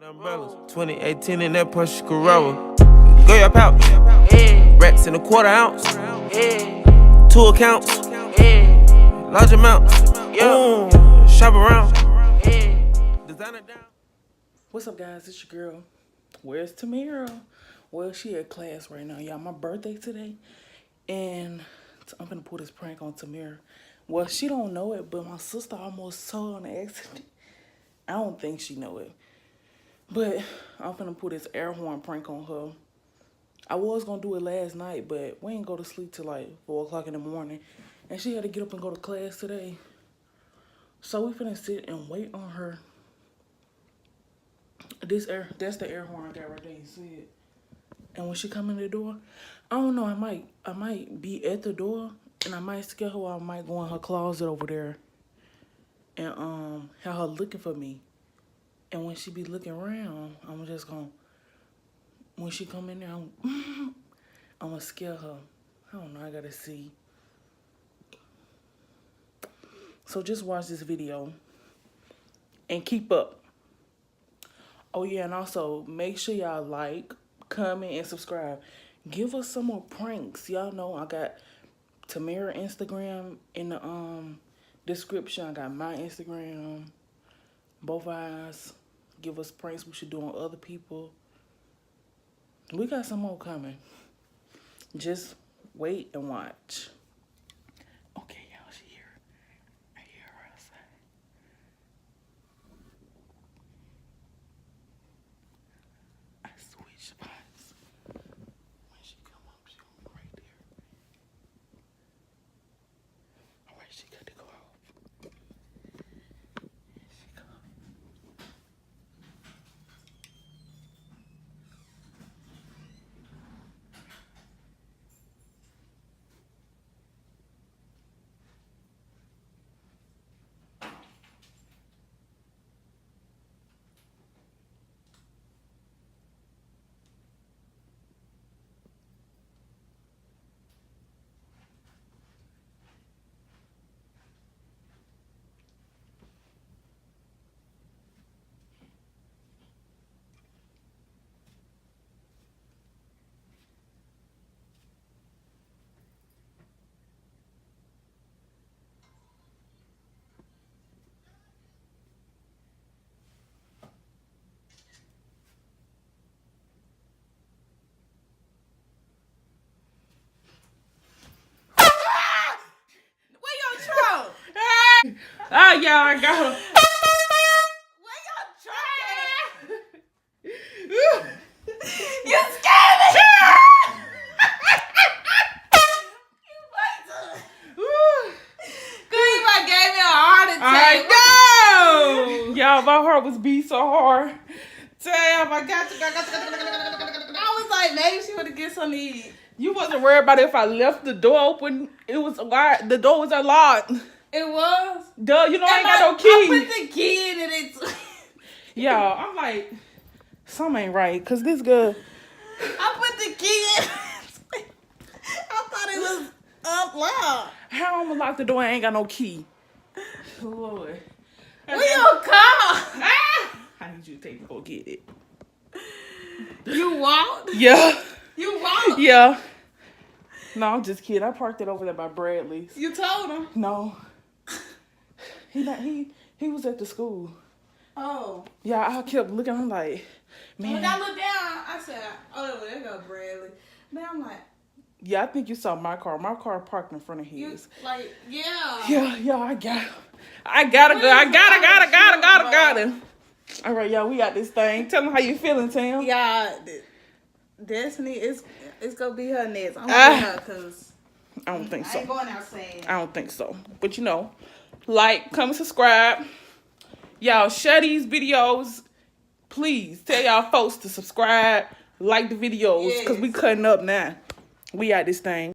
Umbrellas. 2018 in that Porsche Corolla. Go your pouch. Rats in a quarter ounce. 2 accounts. Large amounts. Shop around. Designer down. What's up, guys? It's your girl. Where's Tamira? Well, she at class right now, y'all. My birthday today, and I'm gonna put this prank on Tamira. Well, she don't know it, but my sister almost told on accident. I don't think she know it, but I'm gonna put this air horn prank on her. I was gonna do it last night, but we ain't go to sleep till like 4 o'clock in the morning, and she had to get up and go to class today. So we finna sit and wait on her. That's the air horn I got right there, you see it? And when she come in the door, I don't know, I might be at the door and I might scare her, or I might go in her closet over there and have her looking for me. And when she be looking around, I'm just gonna, when she come in there, I'm gonna scare her. I don't know, I gotta see. So just watch this video and keep up. Oh yeah, and also make sure y'all like, comment, and subscribe. Give us some more pranks. Y'all know I got Tamira Instagram in the description. I got my Instagram. Both eyes. Give us pranks we should do on other people. We got some more coming. Just wait and watch. Okay, y'all, she here. I hear her outside. I switch spots. When she come up, she gonna be right there. Alright, she got to go off. Here she come. Oh, y'all, I got her. Where y'all trying? You scared me! You wait Greenback gave me a heart attack. I know! Y'all, my heart was beat so hard. Damn, I got you. I was like, maybe she would have get something to eat. You wasn't worried about it if I left the door open. It was wide. The door was unlocked. It was? Duh, you know I ain't got no key. I put the key in it. Y'all, I'm like, something ain't right. Because this girl. I put the key in. I thought it was unlocked. How I'm going to lock the door and I ain't got no key? Lord. Where your car? I need you to take me go get it. You walked? Yeah. You walked? Yeah. No, I'm just kidding. I parked it over there by Bradley's. You told him? No. He was at the school. Oh. Yeah, I kept looking. I'm like, man. When I looked down, I said, oh, there go Bradley. Then I'm like, yeah, I think you saw my car. My car parked in front of his. you, like, yeah. Yeah, I got him. I got him. All right, y'all, we got this thing. Tell them how you feeling, Tam. Yeah, Destiny, it's going to be her next. I'm going to be her because I don't think so. I ain't going outside. I don't think so. But, you know, like, comment, subscribe. Y'all, share these videos. Please tell y'all folks to subscribe, like the videos, because we cutting up now. We got this thing.